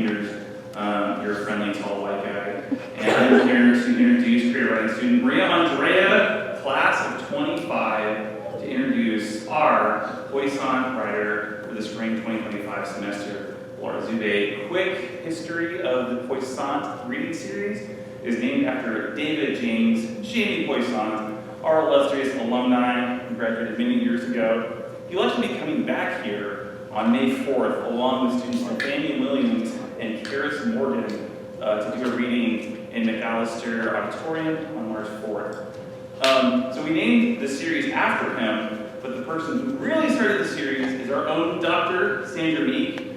meters. You're a friendly, tall, white guy. And I'm here to introduce career writing student Maria Andrea, class of 25, to introduce our Poisson writer for the spring 2025 semester, Laura Dzubay. Quick history of the Poisson reading series is named after David James Jamie Poisson, our illustrious alumni who graduated many years ago. He'll actually be coming back here on May 4th, along with students Nathaniel Williams and Karis Morgan, to do a reading in McAllister Auditorium on March 4th. So we named the series after him, but the person who really started the series is our own Dr. Sandra Meek.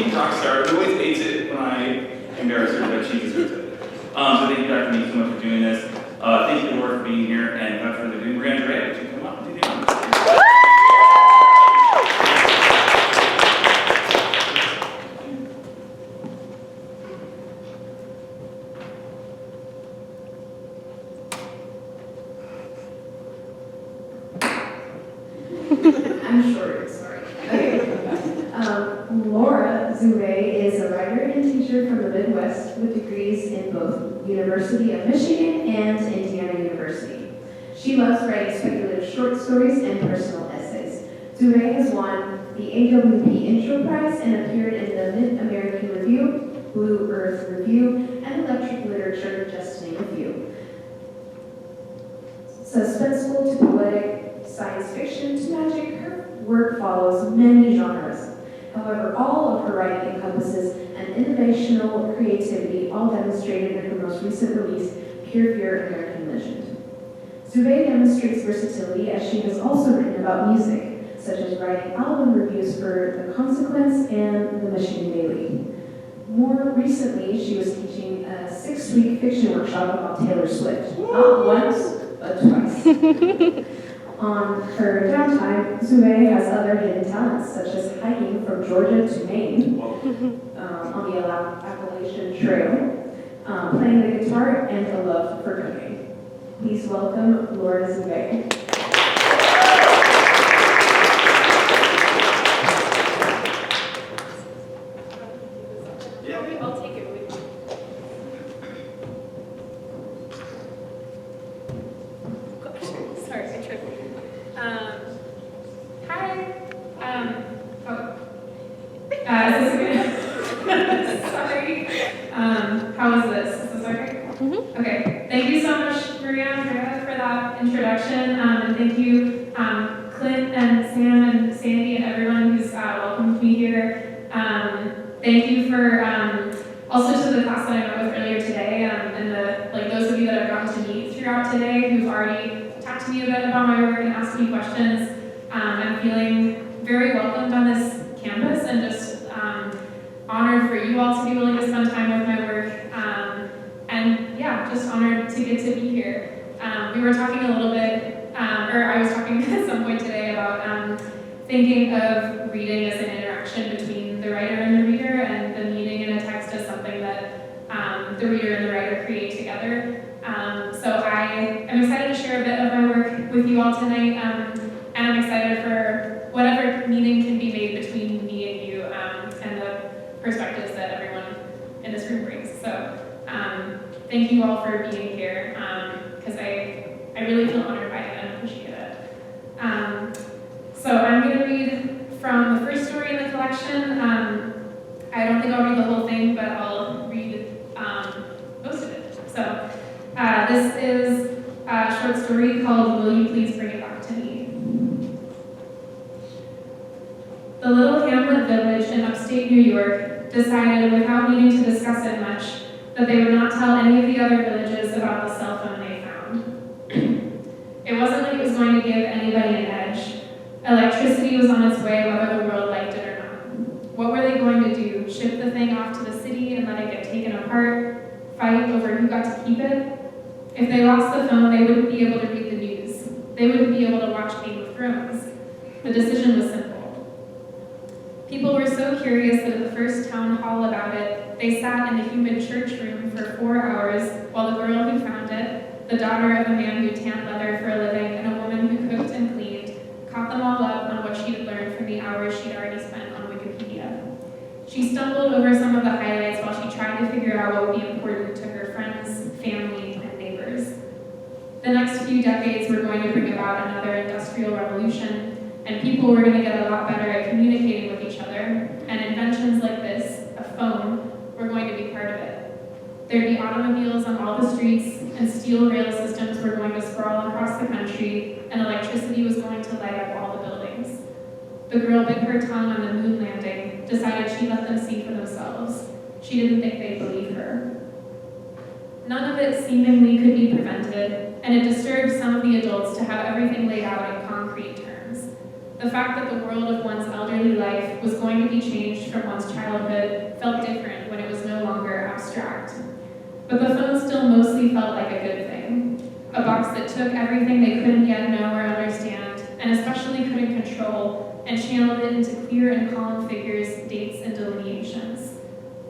Rockstar, who always hates it when I embarrass her, but she deserves it. So thank you, Dr. Meek, so much for doing this. Thank you, Laura, for being here, and without further ado, Maria Andrea, would you come up and do the honors? I'm short, sorry. Okay. Laura Dzubay is a writer and teacher from the Midwest with degrees in both University of Michigan and Indiana University. She loves writing speculative short stories and personal essays. Dzubay has won the AWP Intro Prize and appeared in the Mid-American Review, Blue Earth Review, and Electric Literature, just to name a few. Suspenseful to poetic, science fiction to magic, her work follows many genres. However, all of her writing encompasses an innovational creativity, all demonstrated in her most recent release, Pure Fear American Legend. Dzubay demonstrates versatility as she has also written about music, such as writing album reviews for The Consequence and the Michigan Daily. More recently, she was teaching a 6-week fiction workshop about Taylor Swift, not once, but twice. On her downtime, Dzubay has other hidden talents, such as hiking from Georgia to Maine on the Appalachian Trail, playing the guitar, and a love for cooking. Please welcome Laura Dzubay. I'll take it. Sorry, I tripped. Hi. Is this good? Sorry. How is this? Is this okay? Mm-hmm. Okay. Thank you so much, Maria Andrea, for that introduction. And thank you, Clint and Sam and Sandy and everyone who's welcomed me here. Thank you for also to the class that I met with earlier today, and those of you that I've gotten to meet throughout today who've already talked to me a bit about my work and asked me questions. I'm feeling very welcomed on this campus and just honored for you all to be willing to spend time with my work. And yeah, just honored to get to be here. We were talking a little bit, or I was talking at some point today about thinking of reading as an interaction between the writer and the reader, and the meaning in a text as something that the reader and the writer create together. So I am excited to share a bit of my work with you all tonight, and I'm excited for whatever meaning can be made between me and you, and the perspectives that everyone in this room brings. So thank you all for being here, because I really feel honored by it and appreciate it. So I'm going to read from the first story in the collection. I don't think I'll read the whole thing, but I'll read most of it. So this is a short story called Will You Please Bring It Back to Me? The little hamlet village in upstate New York decided, without needing to discuss it much, that they would not tell any of the other villages about the cell phone they found. It wasn't like it was going to give anybody an edge. Electricity was on its way whether the world liked it or not. What were they going to do? Ship the thing off to the city and let it get taken apart? Fight over who got to keep it? If they lost the phone, they wouldn't be able to read the news. They wouldn't be able to watch Game of Thrones. The decision was simple. People were so curious that at the first town hall about it, they sat in the humid church room for 4 hours while the girl who found it, the daughter of a man who tanned leather for a living and a woman who cooked and cleaned, caught them all up on what she had learned from the hours hours she'd already spent on Wikipedia. She stumbled over some of the highlights while she tried to figure out what would be important to her friends, family, and neighbors. The next few decades were going to bring about another industrial revolution, and people were going to get a lot better at communicating with each other, and inventions like this, a phone, were going to be part of it. There'd be automobiles on all the streets, and steel rail systems were going to sprawl across the country, and electricity was going to light up all the buildings. The girl bit her tongue on the moon landing, decided she'd let them see for themselves. She didn't think they'd believe her. None of it seemingly could be prevented, and it disturbed some of the adults to have everything laid out in concrete terms. The fact that the world of one's elderly life was going to be changed from one's childhood felt different when it was no longer abstract. But the phone still mostly felt like a good thing. A box that took everything they couldn't yet know or understand, and especially couldn't control, and channeled it into clear and calm figures, dates, and delineations.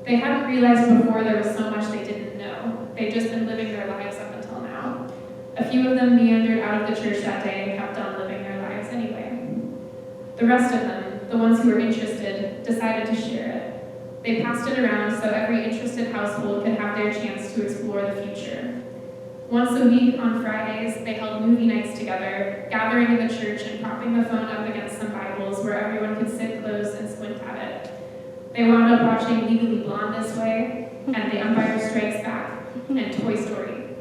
They hadn't realized before there was so much they didn't know. They'd just been living their lives up until now. A few of them meandered out of the church that day and kept on living their lives anyway. The rest of them, the ones who were interested, decided to share it. They passed it around so every interested household could have their chance to explore the future. Once a week on Fridays, they held movie nights together, gathering in the church and propping the phone up against some Bibles where everyone could sit close and squint at it. They wound up watching Legally Blonde this way, and The Empire Strikes Back, and Toy Story.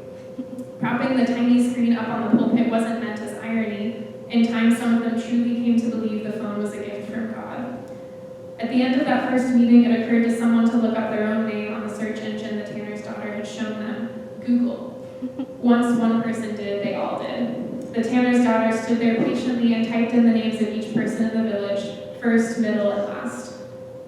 Propping the tiny screen up on the pulpit wasn't meant as irony. In time, some of them truly came to believe the phone was a gift from God. At the end of that first meeting, it occurred to someone to look up their own name on the search engine the Tanner's daughter had shown them, Google. Once one person did, they all did. The Tanner's daughter stood there patiently and typed in the names of each person in the village, first, middle, and last.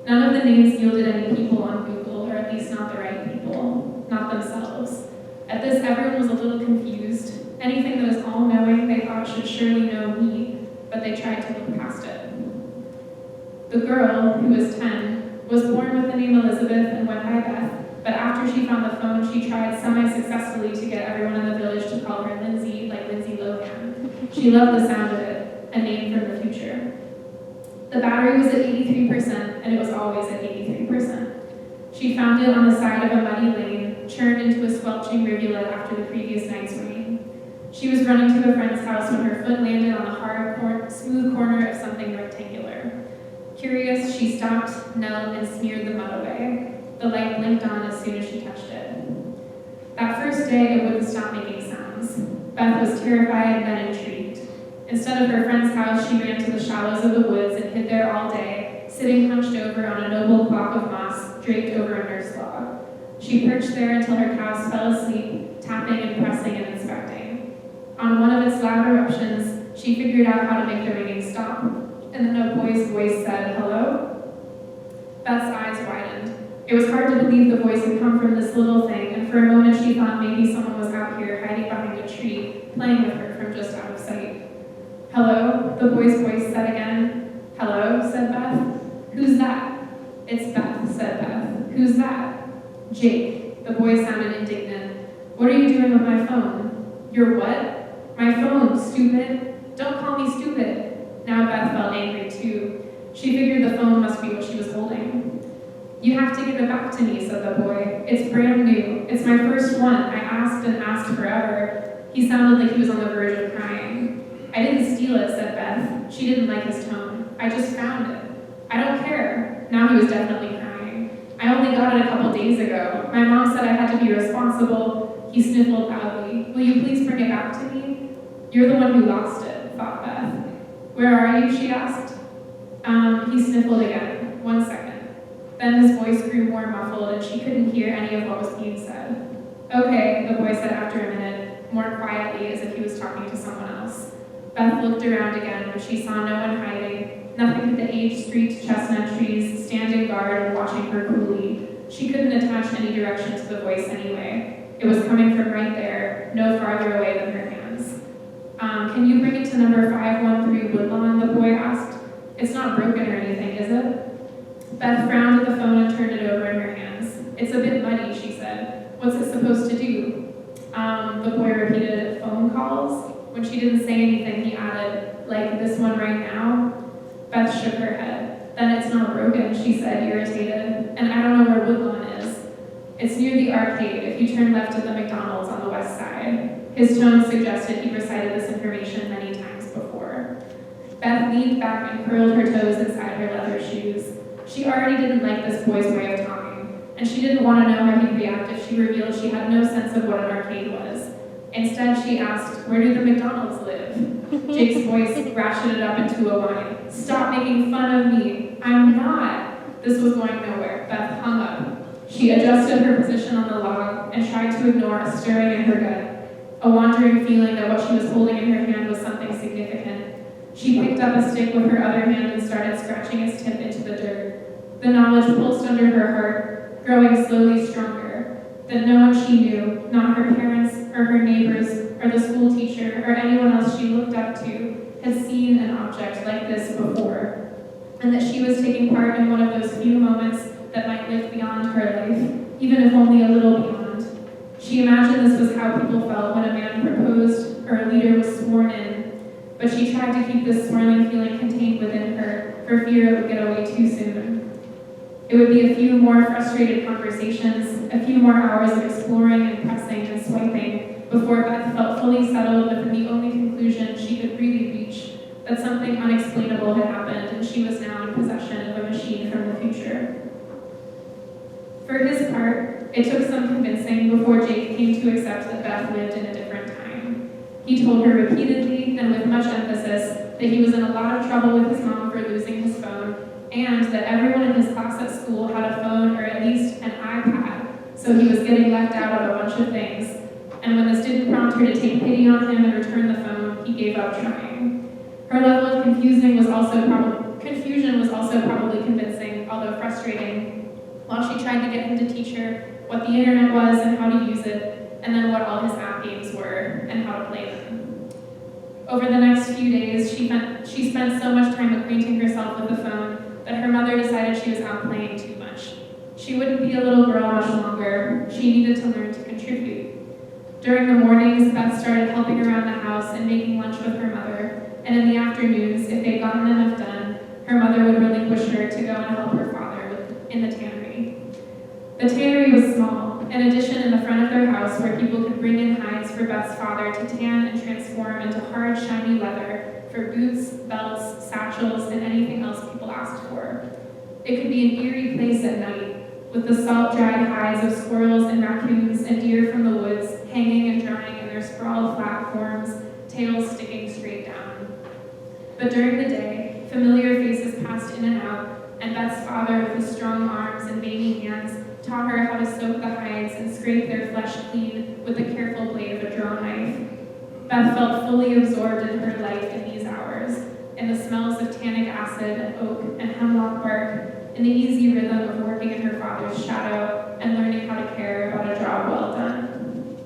None of the names yielded any people on Google, or at least not the right people, not themselves. At this, everyone was a little confused. Anything that is all-knowing, they thought should surely know me, but they tried to look past it. The girl, who was 10, was born with the name Elizabeth and went by Beth, but after she found the phone, she tried semi-successfully to get everyone in the village to call her Lindsay, like Lindsay Lohan. She loved the sound of it, a name from the future. The battery was at 83%, and it was always at 83%. She found it on the side of a muddy lane, churned into a squelching rivulet after the previous night's rain. She was running to a friend's house when her foot landed on the hard, smooth corner of something rectangular. Curious, she stopped, knelt, and smeared the mud away. The light blinked on as soon as she touched it. That first day, it wouldn't stop making sounds. Beth was terrified, then intrigued. Instead of her friend's house, she ran to the shallows of the woods and hid there all day, sitting hunched over on a noble clock of moss draped over a nurse log. She perched there until her cows fell asleep, tapping and pressing and inspecting. On one of its loud eruptions, she figured out how to make the ringing stop, and then a boy's voice said, "Hello?" Beth's eyes widened. It was hard to believe the voice had come from this little thing, and for a moment she thought maybe someone was out here hiding behind a tree, playing with her from just out of sight. "Hello?" the boy's voice said again. "Hello?" said Beth. "Who's that?" "It's Beth," said Beth. "Who's that?" "Jake." The boy sounded indignant. "What are you doing with my phone?" "Your what?" "My phone, stupid." "Don't call me stupid." Now Beth felt angry too. She figured the phone must be what she was holding. "You have to give it back to me," said the boy. "It's brand new. It's my first one. I asked and asked forever." He sounded like he was on the verge of crying. "I didn't steal it," said Beth. She didn't like his tone. "I just found it." "I don't care." Now he was definitely crying. "I only got it a couple days ago. My mom said I had to be responsible." He sniffled loudly. "Will you please bring it back to me?" "You're the one who lost it," thought Beth. "Where are you?" she asked. He sniffled again. 1 second. Then his voice grew more muffled and she couldn't hear any of what was being said. "Okay," the boy said after a minute, more quietly as if he was talking to someone else. Beth looked around again, but she saw no one hiding, nothing but the age-streaked chestnut trees standing guard and watching her coolly. She couldn't attach any direction to the voice anyway. It was coming from right there, no farther away than her hands. "Can you bring it to number 513 Woodlawn?" the boy asked. "It's not broken or anything, is it?" Beth frowned at the phone and turned it over in her hands. "It's a bit muddy," she said. "What's it supposed to do?" The boy repeated, "Phone calls?" When she didn't say anything, he added, "Like this one right now?" Beth shook her head. Then it's not broken, she said, irritated. And I don't know where Woodlawn is. It's near the arcade if you turn left at the McDonald's on the west side. His tone suggested he recited this information many times before. Beth leaned back and curled her toes inside her leather shoes. She already didn't like this boy's way of talking, and she didn't want to know how he'd react if she revealed she had no sense of what an arcade was. Instead, she asked, "Where do the McDonald's live?" Jake's voice ratcheted up into a whine. "Stop making fun of me. I'm not." This was going nowhere. Beth hung up. She adjusted her position on the log and tried to ignore a stirring in her gut, a wandering feeling that what she was holding in her hand was something significant. She picked up a stick with her other hand and started scratching its tip into the dirt. The knowledge pulsed under her heart, growing slowly stronger, that no one she knew, not her parents or her neighbors or the school teacher or anyone else she looked up to, had seen an object like this before, and that she was taking part in one of those few moments that might live beyond her life, even if only a little beyond. She imagined this was how people felt when a man proposed or a leader was sworn in, but she tried to keep this swirling feeling contained within her for fear it would get away too soon. It would be a few more frustrated conversations, a few more hours of exploring and pressing and swiping before Beth felt fully settled within the only conclusion she could really reach, that something unexplainable had happened and she was now in possession of a machine from the future. For his part, it took some convincing before Jake came to accept that Beth lived in a different time. He told her repeatedly and with much emphasis that he was in a lot of trouble with his mom for losing his phone, and that everyone in his class at school had a phone or at least an iPad, so he was getting left out of a bunch of things. And when this didn't prompt her to take pity on him and return the phone, he gave up trying. Her level of confusion was also probably convincing, although frustrating, while she tried to get him to teach her what the internet was and how to use it, and then what all his app games were and how to play them. Over the next few days, she spent so much time acquainting herself with the phone that her mother decided she was out playing too much. She wouldn't be a little girl much longer. She needed to learn to contribute. During the mornings, Beth started helping around the house and making lunch with her mother, and in the afternoons, if they'd gotten enough done, her mother would relinquish her to go and help her father in the tannery. The tannery was small, an addition in the front of their house where people could bring in hides for Beth's father to tan and transform into hard, shiny leather for boots, belts, satchels, and anything else people asked for. It could be an eerie place at night, with the salt-dried hides of squirrels and raccoons and deer from the woods hanging and drying in their sprawled flat forms, tails sticking straight down. But during the day, familiar faces passed in and out, and Beth's father, with his strong arms and baby hands, taught her how to soak the hides and scrape their flesh clean with the careful blade of a draw knife. Beth felt fully absorbed in her life in these hours, in the smells of tannic acid and oak and hemlock bark, in the easy rhythm of working in her father's shadow and learning how to care about a job well done.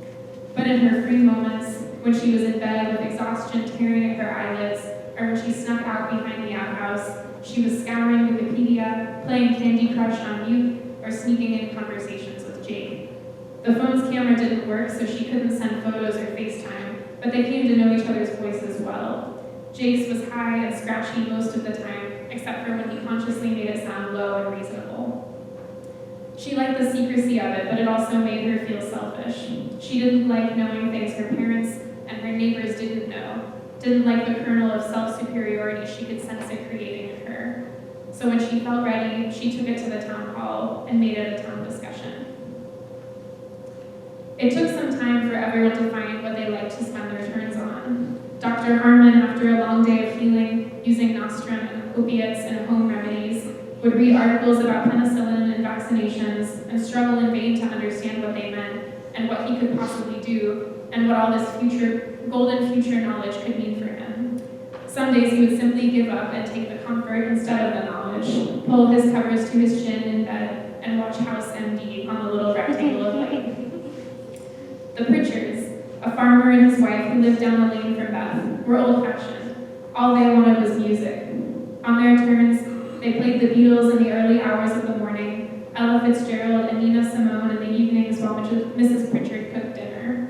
But in her free moments, when she was in bed with exhaustion tearing at her eyelids, or when she snuck out behind the outhouse, she was scouring Wikipedia, playing Candy Crush on mute, or sneaking in conversations with Jake. The phone's camera didn't work, so she couldn't send photos or FaceTime, but they came to know each other's voices well. Jake's was high and scratchy most of the time, except for when he consciously made it sound low and reasonable. She liked the secrecy of it, but it also made her feel selfish. She didn't like knowing things her parents and her neighbors didn't know, didn't like the kernel of self-superiority she could sense it creating in her. So when she felt ready, she took it to the town hall and made it a town discussion. It took some time for everyone to find what they liked to spend their turns on. Dr. Harmon, after a long day of healing, using nostrum and opiates and home remedies, would read articles about penicillin and vaccinations and struggle in vain to understand what they meant and what he could possibly do and what all this golden future knowledge could mean for him. Some days he would simply give up and take the comfort instead of the knowledge, pull his covers to his chin in bed, and watch House MD on the little rectangle of light. The Pritchards, a farmer and his wife who lived down the lane from Beth, were old-fashioned. All they wanted was music. On their turns, they played the Beatles in the early hours of the morning, Ella Fitzgerald and Nina Simone in the evenings while Mrs. Pritchard cooked dinner.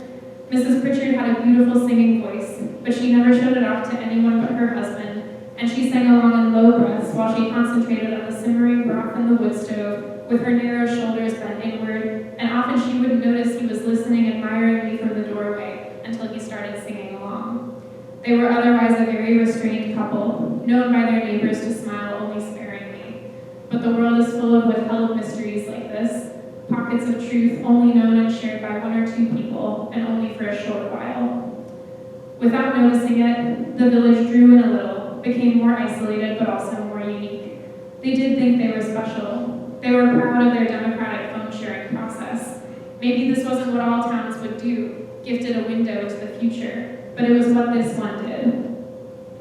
Mrs. Pritchard had a beautiful singing voice, but she never showed it off to anyone but her husband, and she sang along in low breaths while she concentrated on the simmering broth in the wood stove, with her narrow shoulders bent inward, and often she wouldn't notice he was listening admiringly from the doorway until he started singing along. They were otherwise a very restrained couple, known by their neighbors to smile only sparingly. But the world is full of withheld mysteries like this, pockets of truth only known and shared by one or two people, and only for a short while. Without noticing it, the village grew in a little, became more isolated but also more unique. They did think they were special. They were proud of their democratic phone-sharing process. Maybe this wasn't what all towns would do, gifted a window to the future, but it was what this one did.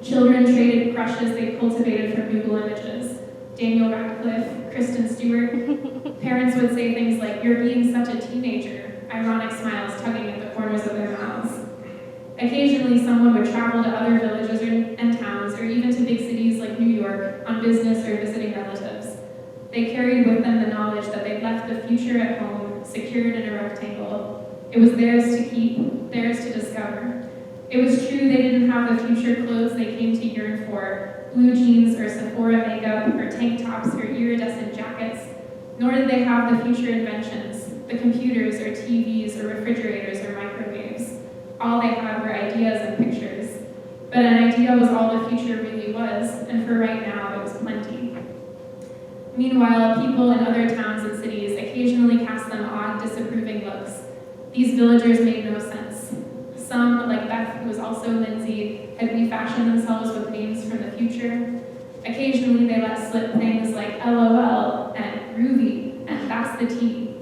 Children traded crushes they cultivated from Google Images. Daniel Radcliffe, Kristen Stewart. Parents would say things like, "You're being such a teenager," ironic smiles tugging at the corners of their mouths. Occasionally, someone would travel to other villages and towns, or even to big cities like New York, on business or visiting relatives. They carried with them the knowledge that they'd left the future at home, secured in a rectangle. It was theirs to keep, theirs to discover. It was true they didn't have the future clothes they came to yearn for, blue jeans or Sephora makeup or tank tops or iridescent jackets, nor did they have the future inventions, the computers or TVs or refrigerators or microwaves. All they had were ideas and pictures. But an idea was all the future really was, and for right now, it was plenty. Meanwhile, people in other towns and cities occasionally cast them odd, disapproving looks. These villagers made no sense. Some, like Beth, who was also Lindsay, had refashioned themselves with names from the future. Occasionally, they let slip things like LOL and groovy, and that's the tea.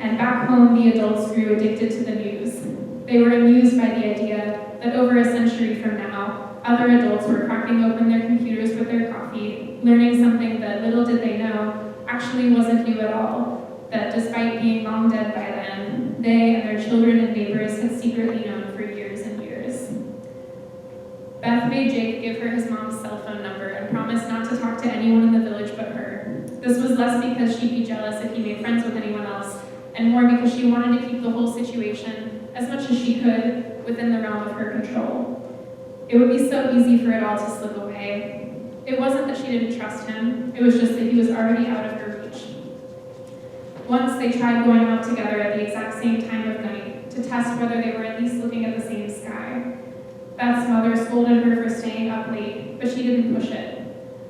And back home, the adults grew addicted to the news. They were amused by the idea that over a century from now, other adults were cracking open their computers with their coffee, learning something that, little did they know, actually wasn't new at all, that despite being long dead by then, they and their children and neighbors had secretly known for years and years. Beth made Jake give her his mom's cell phone number and promised not to talk to anyone in the village but her. This was less because she'd be jealous if he made friends with anyone else, and more because she wanted to keep the whole situation, as much as she could, within the realm of her control. It would be so easy for it all to slip away. It wasn't that she didn't trust him, it was just that he was already out of her reach. Once they tried going out together at the exact same time of night to test whether they were at least looking at the same sky. Beth's mother scolded her for staying up late, but she didn't push it.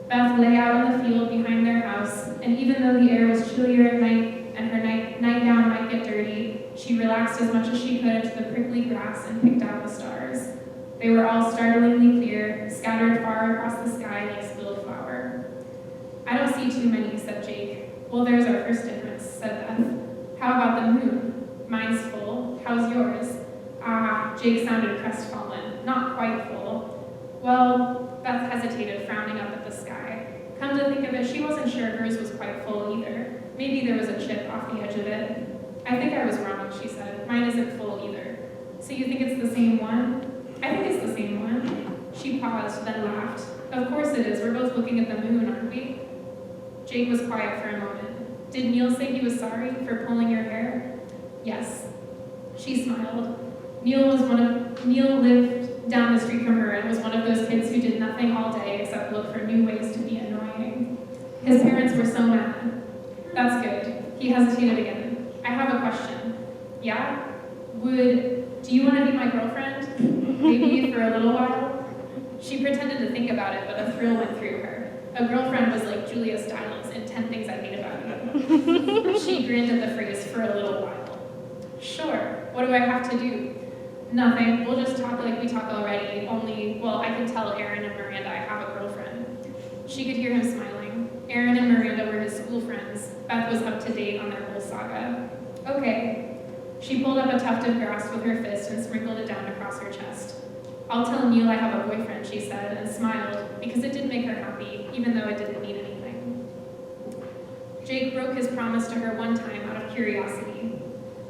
Beth lay out in the field behind their house, and even though the air was chillier at night and her nightgown might get dirty, she relaxed as much as she could into the prickly grass and picked out the stars. They were all startlingly clear, scattered far across the sky like spilled flour. "I don't see too many," said Jake. "Well, there's our first difference," said Beth. "How about the moon? Mine's full. How's yours?" Ah, Jake sounded crestfallen. Not quite full. Well, Beth hesitated, frowning up at the sky. Come to think of it, she wasn't sure hers was quite full either. Maybe there was a chip off the edge of it. "I think I was wrong," she said. "Mine isn't full either." "So you think it's the same one?" "I think it's the same one." She paused, then laughed. "Of course it is. We're both looking at the moon, aren't we?" Jake was quiet for a moment. "Did Neil say he was sorry for pulling your hair?" "Yes." She smiled. Neil lived down the street from her and was one of those kids who did nothing all day except look for new ways to be annoying. His parents were so mad. "That's good." He hesitated again. "I have a question." "Yeah? Do you want to be my girlfriend? Maybe for a little while?" She pretended to think about it, but a thrill went through her. A girlfriend was like Julia Stiles in 10 Things I Hate About You. She grinned at the phrase "for a little while." "Sure. What do I have to do?" "Nothing. We'll just talk like we talk already, only, well, I can tell Aaron and Miranda I have a girlfriend." She could hear him smiling. Aaron and Miranda were his school friends. Beth was up to date on their whole saga. "Okay." She pulled up a tuft of grass with her fist and sprinkled it down across her chest. "I'll tell Neil I have a boyfriend," she said, and smiled, because it did make her happy, even though it didn't mean anything. Jake broke his promise to her one time out of curiosity.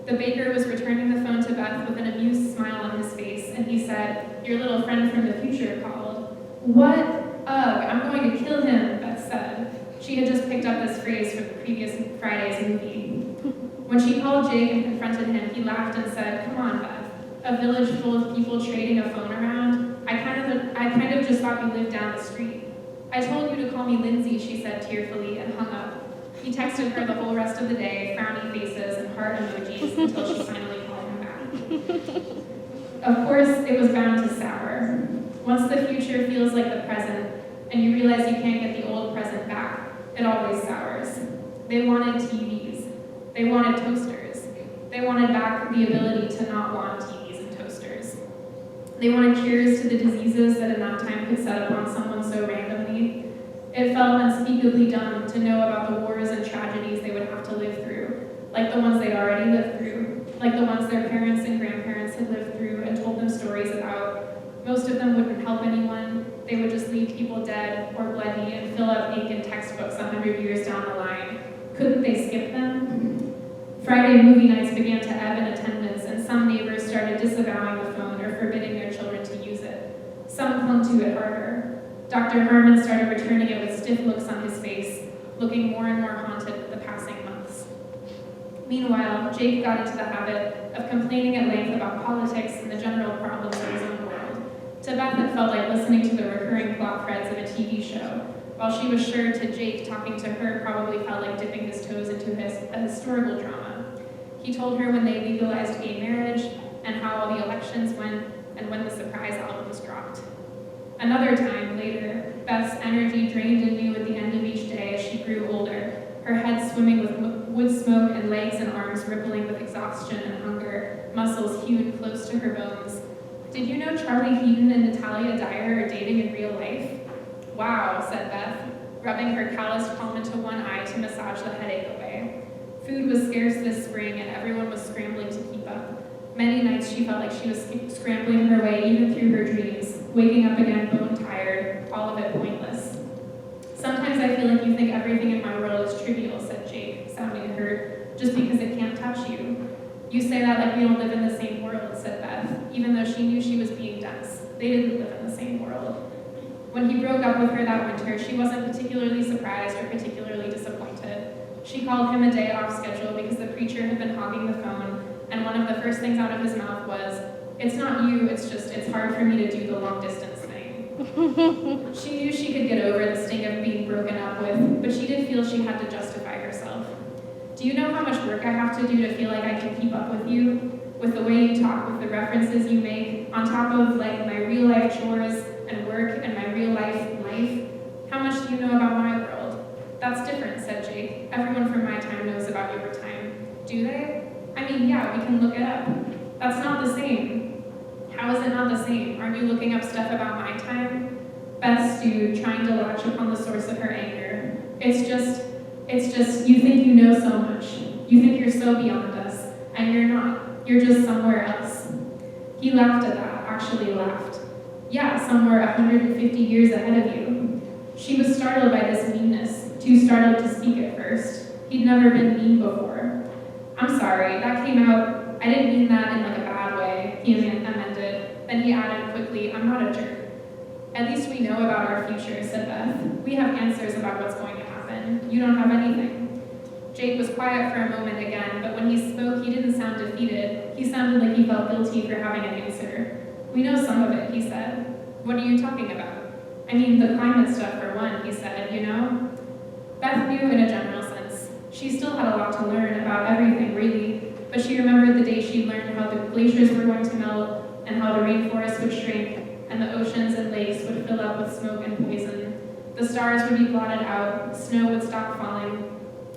The baker was returning the phone to Beth with an amused smile on his face, and he said, "Your little friend from the future called." "What? Ugh, I'm going to kill him," Beth said. She had just picked up this phrase from the previous Friday's movie. When she called Jake and confronted him, he laughed and said, "Come on, Beth. A village full of people trading a phone around? I kind of just thought you lived down the street. I told you to call me Lindsay, she said tearfully, and hung up. He texted her the whole rest of the day, frowny faces and heart emojis, until she finally called him back. Of course, it was bound to sour. Once the future feels like the present, and you realize you can't get the old present back, it always sours. They wanted TVs. They wanted toasters. They wanted back the ability to not want TVs and toasters. They wanted cures to the diseases that in that time could set upon someone so randomly. It felt unspeakably dumb to know about the wars and tragedies they would have to live through, like the ones they'd already lived through, like the ones their parents and grandparents had lived through and told them stories about. Most of them wouldn't help anyone. They would just leave people dead or bloody and fill up ink in textbooks 100 years down the line. Couldn't they skip them? Friday movie nights began to ebb in attendance, and some neighbors started disavowing the phone or forbidding their children to use it. Some clung to it harder. Dr. Harmon started returning it with stiff looks on his face, looking more and more haunted with the passing months. Meanwhile, Jake got into the habit of complaining at length about politics and the general problems of his own world. To Beth, it felt like listening to the recurring plot threads of a TV show, while she was sure to Jake talking to her probably felt like dipping his toes into a historical drama. He told her when they legalized gay marriage, and how all the elections went, and when the surprise albums dropped. Another time, later, Beth's energy drained anew at the end of each day as she grew older, her head swimming with wood smoke and legs and arms rippling with exhaustion and hunger, muscles hewn close to her bones. Did you know Charlie Heaton and Natalia Dyer are dating in real life? Wow, said Beth, rubbing her calloused palm into one eye to massage the headache away. Food was scarce this spring, and everyone was scrambling to keep up. Many nights she felt like she was scrambling her way even through her dreams, waking up again bone-tired, all of it pointless. Sometimes I feel like you think everything in my world is trivial, said Jake, sounding hurt, just because it can't touch you. You say that like we don't live in the same world, said Beth, even though she knew she was being dense. They didn't live in the same world. When he broke up with her that winter, she wasn't particularly surprised or particularly disappointed. She called him a day off schedule because the preacher had been hogging the phone, and one of the first things out of his mouth was, "It's not you, it's hard for me to do the long distance thing." She knew she could get over the sting of being broken up with, but she did feel she had to justify herself. Do you know how much work I have to do to feel like I can keep up with you? With the way you talk, with the references you make, on top of like my real life chores and work and my real life life? How much do you know about my world? That's different, said Jake. Everyone from my time knows about your time. Do they? I mean, yeah, we can look it up. That's not the same. How is it not the same? Aren't you looking up stuff about my time? Beth stewed, trying to latch upon the source of her anger. It's just, you think you know so much. You think you're so beyond us, and you're not. You're just somewhere else. He laughed at that, actually laughed. Yeah, somewhere 150 years ahead of you. She was startled by this meanness, too startled to speak at first. He'd never been mean before. I'm sorry, that came out, I didn't mean that in like a bad way, he amended. Then he added quickly, I'm not a jerk. At least we know about our future, said Beth. We have answers about what's going to happen. You don't have anything. Jake was quiet for a moment again, but when he spoke, he didn't sound defeated. He sounded like he felt guilty for having an answer. We know some of it, he said. What are you talking about? I mean, the climate stuff for one, he said, you know? Beth knew in a general sense. She still had a lot to learn about everything, really, but she remembered the day she learned how the glaciers were going to melt, and how the rainforests would shrink, and the oceans and lakes would fill up with smoke and poison. The stars would be blotted out, snow would stop falling,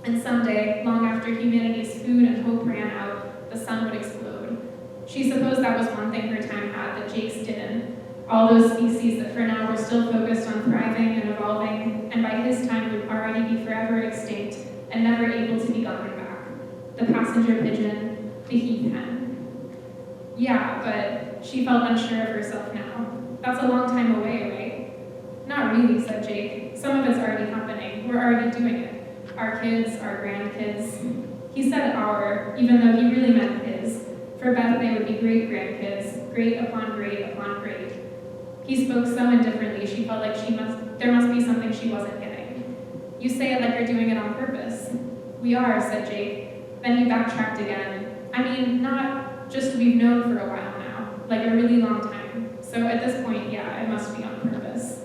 and someday, long after humanity's food and hope ran out, the sun would explode. She supposed that was one thing her time had that Jake's didn't. All those species that for now were still focused on thriving and evolving, and by his time would already be forever extinct and never able to be gotten back. The passenger pigeon, the heath hen. Yeah, but she felt unsure of herself now. That's a long time away, right? Not really, said Jake. Some of it's already happening. We're already doing it. Our kids, our grandkids. He said our, even though he really meant his. For Beth, they would be great-grandkids, great upon great upon great. He spoke so indifferently, she felt like there must be something she wasn't getting. You say it like you're doing it on purpose. We are, said Jake. Then he backtracked again. I mean, not just we've known for a while now, like a really long time. So at this point, yeah, it must be on purpose.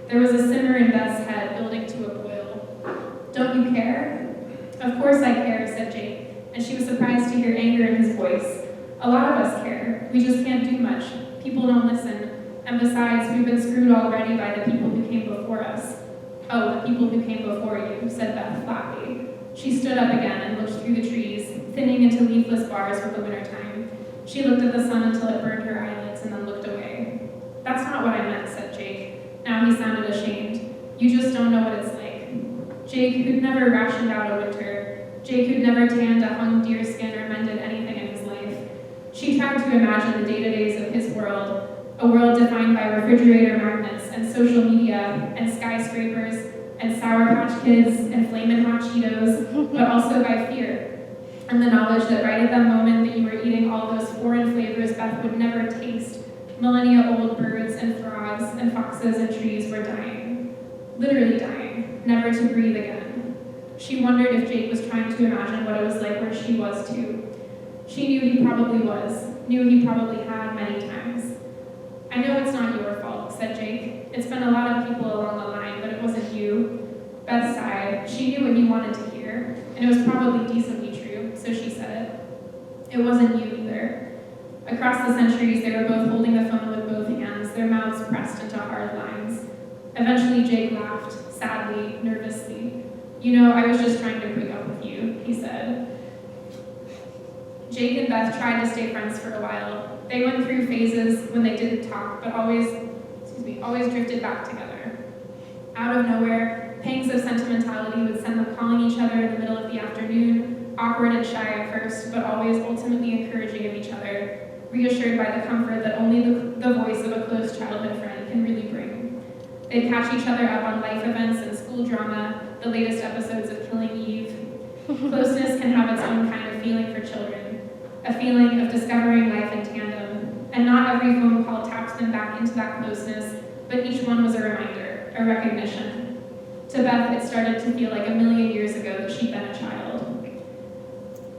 There was a simmer in Beth's head, building to a boil. Don't you care? Of course I care, said Jake, and she was surprised to hear anger in his voice. A lot of us care. We just can't do much. People don't listen. And besides, we've been screwed already by the people who came before us. Oh, the people who came before you, said Beth flatly. She stood up again and looked through the trees, thinning into leafless bars with the wintertime. She looked at the sun until it burned her eyelids and then looked away. That's not what I meant, said Jake. Now he sounded ashamed. You just don't know what it's like. Jake, who'd never rationed out a winter. Jake, who'd never tanned a hung deer skin or mended anything in his life. She tried to imagine the day-to-days of his world, a world defined by refrigerator magnets and social media and skyscrapers and Sour Patch Kids and Flamin' Hot Cheetos, but also by fear and the knowledge that right at that moment that you were eating all those foreign flavors Beth would never taste, millennia-old birds and frogs and foxes and trees were dying. Literally dying, never to breathe again. She wondered if Jake was trying to imagine what it was like where she was too. She knew he probably was, knew he probably had many times. I know it's not your fault, said Jake. It's been a lot of people along the line, but it wasn't you. Beth sighed. She knew what he wanted to hear, and it was probably decently true, so she said it. It wasn't you either. Across the centuries, they were both holding the phone with both hands, their mouths pressed into hard lines. Eventually, Jake laughed, sadly, nervously. You know, I was just trying to break up with you, he said. Jake and Beth tried to stay friends for a while. They went through phases when they didn't talk, but always drifted back together. Out of nowhere, pangs of sentimentality would send them calling each other in the middle of the afternoon, awkward and shy at first, but always ultimately encouraging of each other, reassured by the comfort that only the voice of a close childhood friend can really bring. They'd catch each other up on life events and school drama, the latest episodes of Killing Eve. Closeness can have its own kind of feeling for children, a feeling of discovering life in tandem, and not every phone call tapped them back into that closeness, but each one was a reminder, a recognition. To Beth, it started to feel like a million years ago that she'd been a child.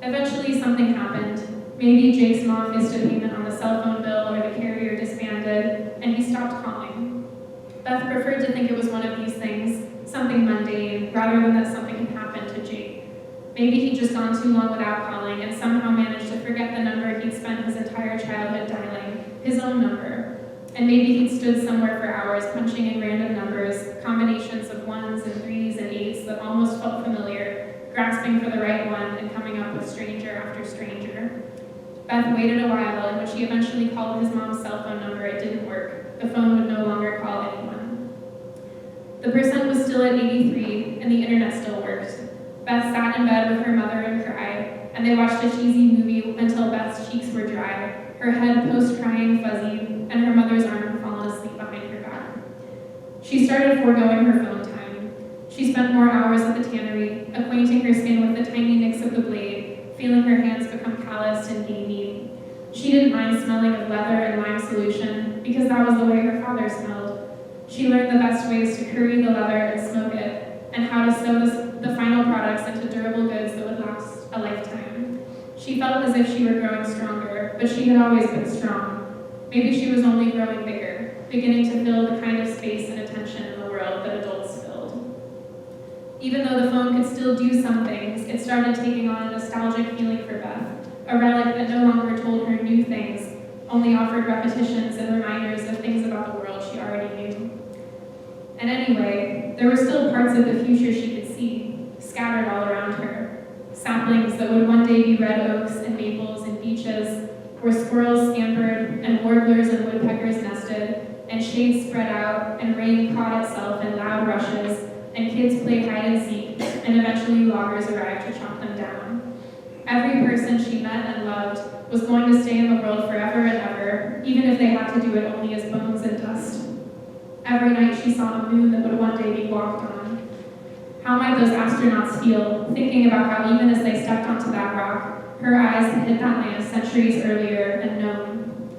Eventually, something happened. Maybe Jake's mom missed a payment on the cell phone bill or the carrier disbanded, and he stopped calling. Beth preferred to think it was one of these things, something mundane, rather than that something had happened to Jake. Maybe he'd just gone too long without calling and somehow managed to forget the number he'd spent his entire childhood dialing, his own number. And maybe he'd stood somewhere for hours punching in random numbers, combinations of 1s and 3s and 8s that almost felt familiar, grasping for the right one and coming up with stranger after stranger. Beth waited a while, and when she eventually called his mom's cell phone number, it didn't work. The phone would no longer call anyone. The percent was still at 83, and the internet still worked. Beth sat in bed with her mother and cried, and they watched a cheesy movie until Beth's cheeks were dry, her head post-crying fuzzy, and her mother's arm had fallen asleep behind her back. She started foregoing her phone time. She spent more hours at the tannery, acquainting her skin with the tiny nicks of the blade, feeling her hands become calloused and gamey. She didn't mind smelling of leather and lime solution, because that was the way her father smelled. She learned the best ways to curry the leather and smoke it, and how to sew the final products into durable goods that would last a lifetime. She felt as if she were growing stronger, but she had always been strong. Maybe she was only growing bigger, beginning to fill the kind of space and attention in the world that adults filled. Even though the phone could still do some things, it started taking on a nostalgic feeling for Beth, a relic that no longer told her new things, only offered repetitions and reminders of things about the world she already knew. And anyway, there were still parts of the future she could see, scattered all around her. Saplings that would one day be red oaks and maples and beeches, where squirrels scampered and warblers and woodpeckers nested, and shade spread out, and rain caught itself in loud rushes, and kids played hide and seek, and eventually loggers arrived to chop them down. Every person she met and loved was going to stay in the world forever and ever, even if they had to do it only as bones and dust. Every night she saw a moon that would one day be walked on. How might those astronauts feel, thinking about how even as they stepped onto that rock, her eyes had hit that land centuries earlier and known.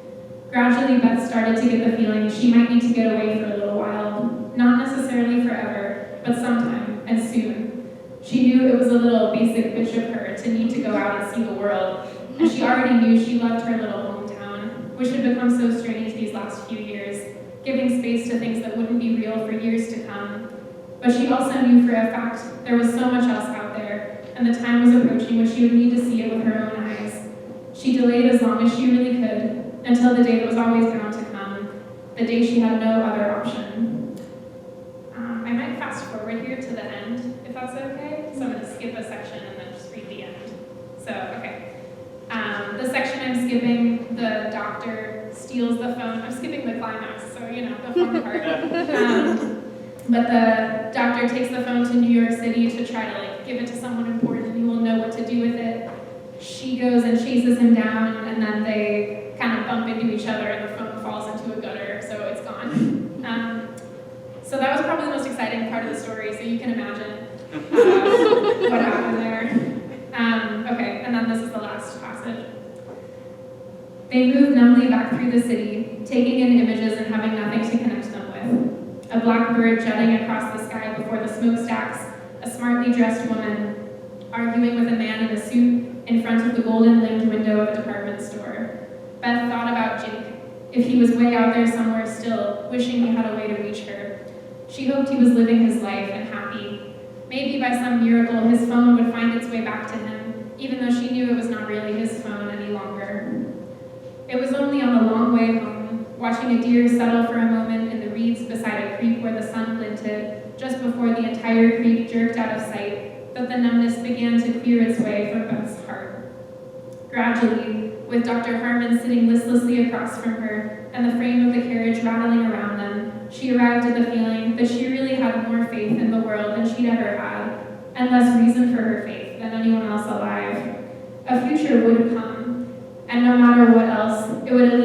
Gradually, Beth started to get the feeling she might need to get away for a little while, not necessarily forever, but sometime, and soon. She knew it was a little basic bitch of her to need to go out and see the world, and she already knew she loved her little hometown, which had become so strange these last few years, giving space to things that wouldn't be real for years to come. But she also knew for a fact there was so much else out there, and the time was approaching when she would need to see it with her own eyes. She delayed as long as she really could, until the day that was always bound to come, the day she had no other option. I might fast forward here to the end, if that's okay. So I'm going to skip a section and then just read the end. So, okay. The section I'm skipping, the doctor steals the phone. I'm skipping the climax, so you know, the fun part. But the doctor takes the phone to New York City to try to give it to someone important who will know what to do with it. She goes and chases him down, and then they kind of bump into each other, and the phone falls into a gutter, so it's gone. So that was probably the most exciting part of the story, so you can imagine what happened there. Okay, and then this is the last passage. They moved numbly back through the city, taking in images and having nothing to connect them with. A black bird jutting across the sky before the smokestacks, a smartly dressed woman arguing with a man in a suit in front of the golden-limbed window of a department store. Beth thought about Jake, if he was way out there somewhere still, wishing he had a way to reach her. She hoped he was living his life and happy. Maybe by some miracle his phone would find its way back to him, even though she knew it was not really his phone any longer. It was only on the long way home, watching a deer settle for a moment in the reeds beside a creek where the sun glinted, just before the entire creek jerked out of sight, that the numbness began to clear its way from Beth's heart. Gradually, with Dr. Harmon sitting listlessly across from her and the frame of the carriage rattling around them, she arrived at the feeling that she really had more faith in the world than she'd ever had, and less reason for her faith than anyone else alive. A future would come, and no matter what else, it would at least